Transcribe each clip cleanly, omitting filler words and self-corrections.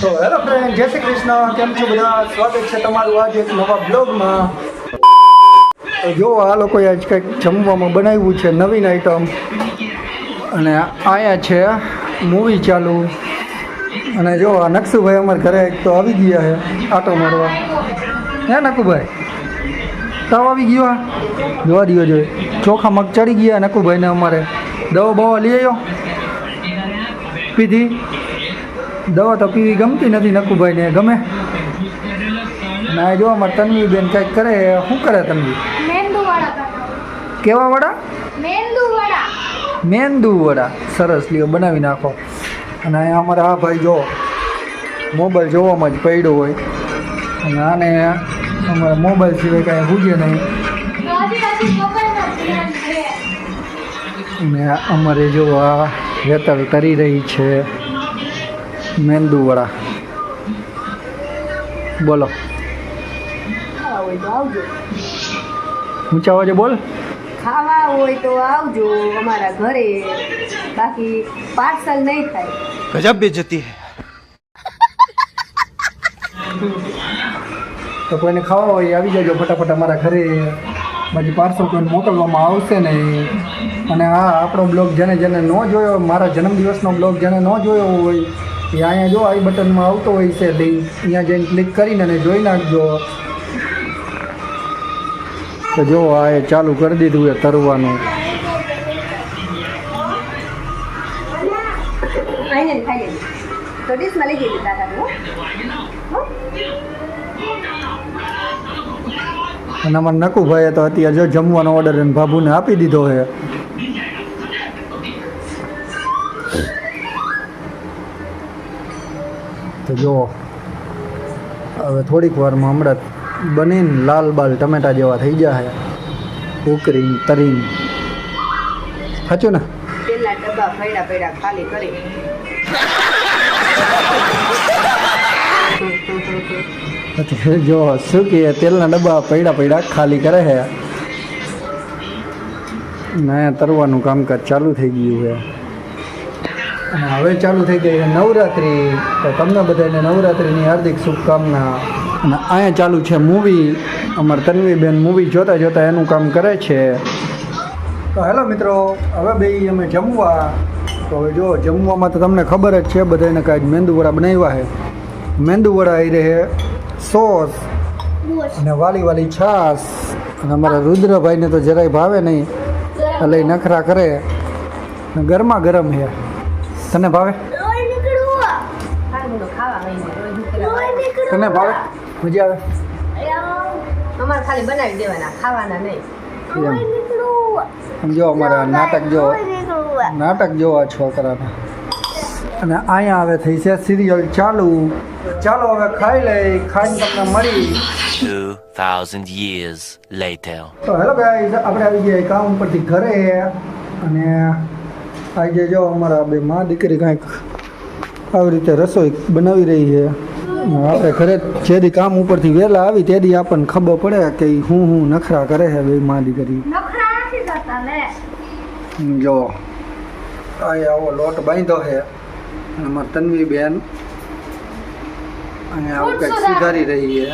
તો hello friend, જય શ્રી કૃષ્ણ. કેમ છો બધા? સ્વાગત છે તમારું આજે એક નવા બ્લોગમાં. તો જો આ લોકોએ આજ કંઈક જમવામાં બનાવ્યું છે નવીન આઈટમ, અને અહીંયા છે મૂવી ચાલુ. અને જો આ નકશુભાઈ અમારા ઘરે એક તો આવી ગયા છે આટો મારવા. હે નકુભાઈ, તાવ આવી ગયો? જોવા દો જોઈએ, ચોખા મગ ચડી ગયા નકુભાઈને. અમારે દવા બવા લઈ આવ્યો, પીધી. દવા તો પીવી ગમતી નથી નકુભાઈને, ગમે ના. જો અમારે તન્વી બેન કંઈક કરે. શું કરે તન્વી? કેવા વડા? મેંદુ વડા. સરસ, લ્યો બનાવી નાખો. અને અહીંયા અમારે આ ભાઈ જો મોબાઈલ જોવામાં જ પડ્યો હોય, અને આને અમારે મોબાઈલ સિવાય કાંઈ હુજે નહીં. અને અમારે જો આ વેતર તરી રહી છે મેંદુ વડા. બોલો, ઊંચા અવાજે બોલ. ખાવા હોય તો આવજો અમારા ઘરે, બાકી પાર્સલ નહીં થાય. ગજબ બેઇજ્જતી હે. તો કોઈને ખાવા હોય આવી જજો ફટાફટ અમારા ઘરે. બાકી પાર્સલ કોઈને મોકલવામાં આવશે નહીં. અને હા, આપણો બ્લોગ જેને જેને ન જોયો, મારા જન્મદિવસનો બ્લોગ જેને ન જોયો હોય એ અહીંયા જો આઈ બટનમાં આવતો હોય છે લિંક, અહીંયા જઈને ક્લિક કરીને અને જોઈ નાખજો. તો જો આ એ ચાલુ કરી દીધું એ તરવાનું. તો ડીશમાં લઈ જઈએ દાદા. અને અમારા નકુભાઈએ તો અત્યારે જો જમવાનો ઓર્ડર એને બાબુને આપી દીધો છે. તો જો હવે થોડીક વારમાં હમણાં બનીને લાલ બાલ ટમેટા જેવા થઈ જાય, ઉકરીને તરીને. સાચું ને? તેલના ડબ્બા પૈડા ખાલી કરી. જો શું કહે, તેલના ડબ્બા પૈડા ખાલી કરે છે. ને તરવાનું કામકાજ ચાલુ થઈ ગયું છે. અને હવે ચાલુ થઈ ગઈ છે નવરાત્રિ. તો તમને બધાને નવરાત્રિની હાર્દિક શુભકામના. અને અહીંયા ચાલુ છે મૂવી. અમારા તન્વીબેન મૂવી જોતાં જોતાં એનું કામ કરે છે. તો હેલો મિત્રો, હવે બે અમે જમવા. તો હવે જો જમવામાં તો તમને ખબર જ છે બધાને, કાંઈ મેંદુવડા બનાવ્યા છે. મેંદુવડા આવી રહે સોસ અને વાલી છાશ. અને અમારા રુદ્રભાઈને તો જરાય ભાવે નહીં, એટલે નખરા કરે. ગરમા ગરમ છે. તને ભાવે? તને ભાવે? મજા આવે? અમારે ખાલી બનાવી દેવાના, ખાવાના નહીં. જો અમારા નાટક જોવા છોકરાને. અને અહીંયા હવે થઈ છે સિરિયલ ચાલુ. ચાલો હવે ખાઈ લઈ, ખાઈને તમને મળી. 2000 years later. તો હેલો ગાઈઝ, આપણે આવી ગયા કામ ઉપરથી ઘરે. અને આજે જો અમારા બે મા દીકરી કાંઈક આવી રીતે રસોઈ બનાવી રહી છે. આપણે ઘરે જેથી કામ ઉપરથી વહેલા આવી તેથી આપણને ખબર પડે કે હું નખરા કરે છે બે મા દીકરી. જો અહીંયા આવો લોટ બાંધ્યો છે. અને અમારી તન્વી બેન અને આવું કંઈક સુધારી રહી છે.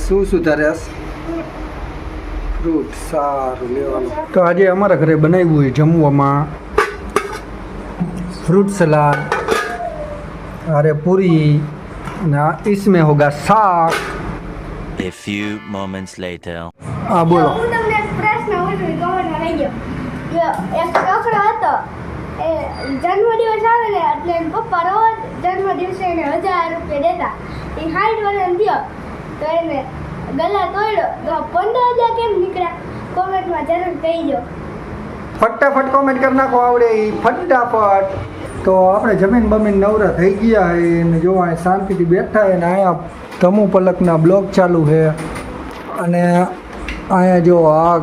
શું સુધારે? ફ્રૂટ. સારું, લેવાનું. તો આજે અમારા ઘરે બનાવ્યું છે જમવામાં फ्रूट सलाद, अरे पूरी ना, इसमें होगा साग. A few moments later. हाँ बोलो. હું તમને એક પ્રશ્ન પૂછું, કમેન્ટમાં લઈ ગયો. એક છોકરો હતો, એ જન્મદિવસ આવે ને એટલે એના પપ્પા રોજ જન્મદિવસે એને 1000 રૂપિયા દેતા. એ 60 વર્ષનો થયો તો એને ગલા તોડ્યો તો 15,000 કેમ નીકળ્યા? કોમેન્ટમાં જરૂર કહીજો. ફટાફટ કોમેન્ટ કરી નાખો, આવડે એ ફટાફટ. તો આપણે જમીન બમીન નવરા થઈ ગયા છે અને જો અહીંયા શાંતિથી બેઠા છે. અને અહીંયા તમુ પલકના બ્લોગ ચાલુ છે. અને અહીંયા જો આ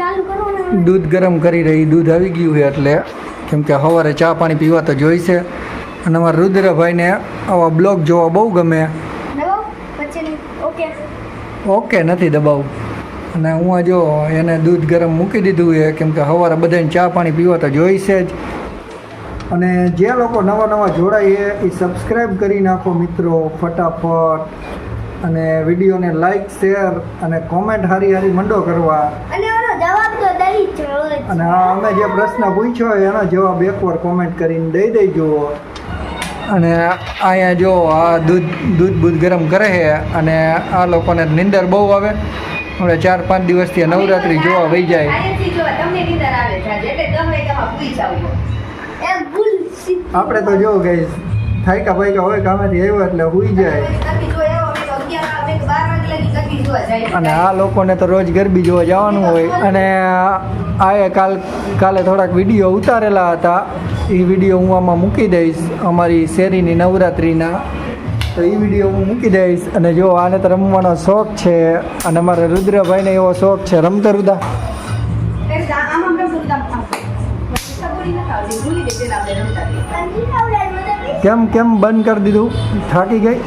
ચાલુ કરો ને. દૂધ ગરમ કરી રહી. દૂધ આવી ગયું છે એટલે, કેમ કે સવારે ચા પાણી પીવા તો જોઈશે. અને અમારા રુદ્રભાઈને આવા બ્લોગ જોવા બહુ ગમે. પછી ઓકે ઓકે નથી દબાવું. અને હું જો એને દૂધ ગરમ મૂકી દીધું છે, કેમ કે સવારે બધાને ચા પાણી પીવા તો જોઈશે જ. અને જે લોકો નવા જોડાઈએ એ સબસ્ક્રાઈબ કરી નાખો મિત્રો ફટાફટ, અને વિડીયોને લાઈક શેર અને કોમેન્ટ હારી મંડો કરવા. અને આનો જવાબ તો દઈ જ હોય. અને અમે જે પ્રશ્ન પૂછ્યો એનો જવાબ એકવાર કોમેન્ટ કરીને દઈ દેજો. અને અહીંયા જો આ દૂધ ગરમ કરે છે, અને આ લોકોને નીંદર બહુ આવે. હવે 4-5 દિવસથી નવરાત્રી જોવા વહી જાય. આપણે તો જો ગઈ થાયકા ભાઈકા હોય કામેથી આવ્યો એટલે હુઈ જાય. અને આ લોકોને તો રોજ ગરબી જોવા જવાનું હોય. અને કાલે થોડાક વિડીયો ઉતારેલા હતા, એ વિડીયો હું આમાં મૂકી દઈશ અમારી શેરીની નવરાત્રિના. તો એ વિડીયો હું મૂકી દઈશ. અને જો આને તો રમવાનો શોખ છે, અને અમારા રુદ્રભાઈને એવો શોખ છે. રમતા રુદા કેમ બંધ કરી દીધું? થાકી ગઈ.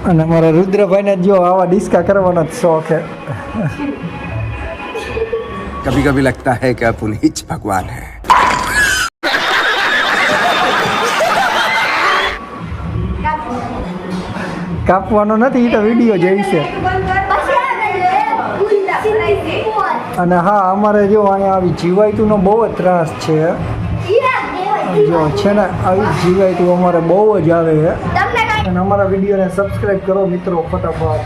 અને અમારા રુદ્રભાઈને જો આવા ડિસ્કા કરવાનો જ શોખ છે. कभी कभी लगता है कि आप उन्हीं च भगवान है. કાપવાનો નથી, એ તો વિડીયો જોઈ છે. અને હા, અમારે જો અહીંયા આવી જીવાયતુંનો બહુ જ ત્રાસ છે. જો છે ને આવી જીવાયતું અમારે બહુ જ આવે છે. અને અમારા વિડીયોને સબસ્ક્રાઈબ કરો મિત્રો ફટાફટ.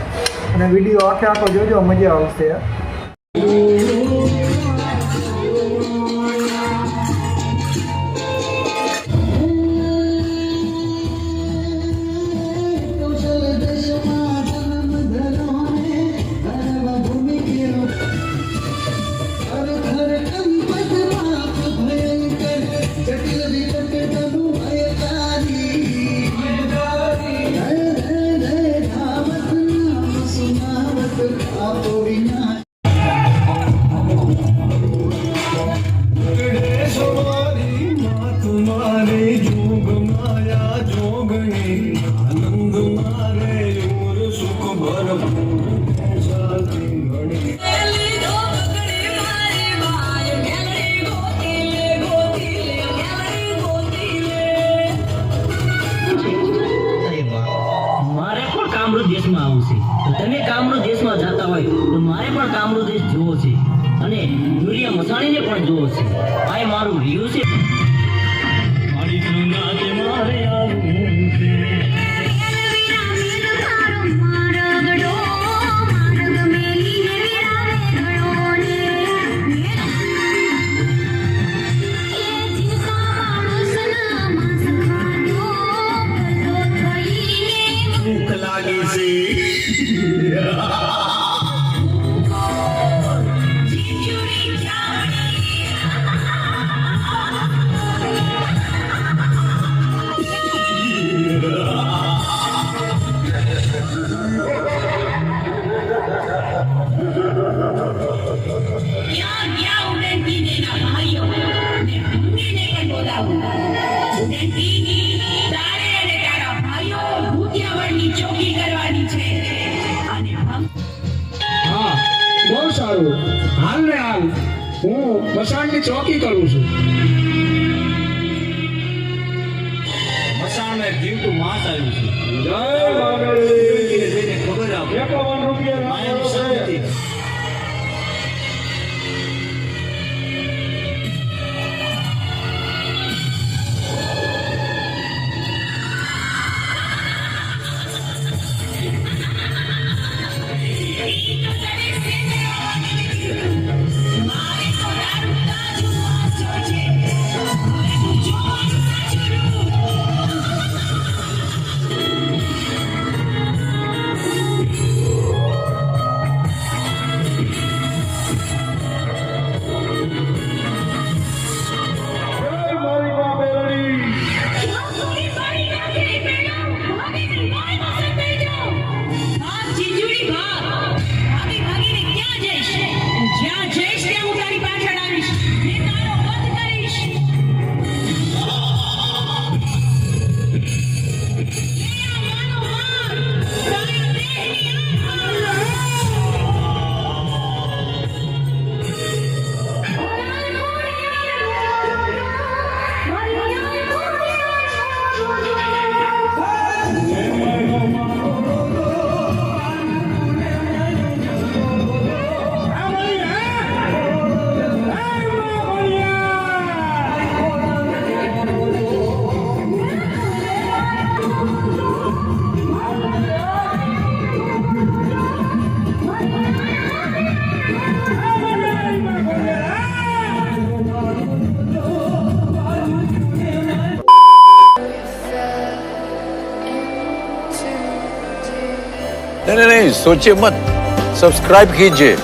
અને વિડીયો આખો જોજો, મજા આવશે. કામરૂ દેશમાં આવું છે, તો તમે કામરૂ દેશમાં જતા હોય તો મારે પણ કામરૂ દેશ જોવો છે, અને યુરિયા મસાણીને પણ જોવો છે. આ મારું વ્યૂ છે. મારી ગંગાને મારે આવું છે. બહુ સારું. હાલ ને હાલ હું મસાણની ચોકી કરું છું. મસાણ જીવતું માસ આવ્યું છે. જય બાબેલી. ખબર આપે 51 રૂપિયા માયાની શાંતિ. नहीं नहीं सोचिए मत, सब्सक्राइब कीजिए।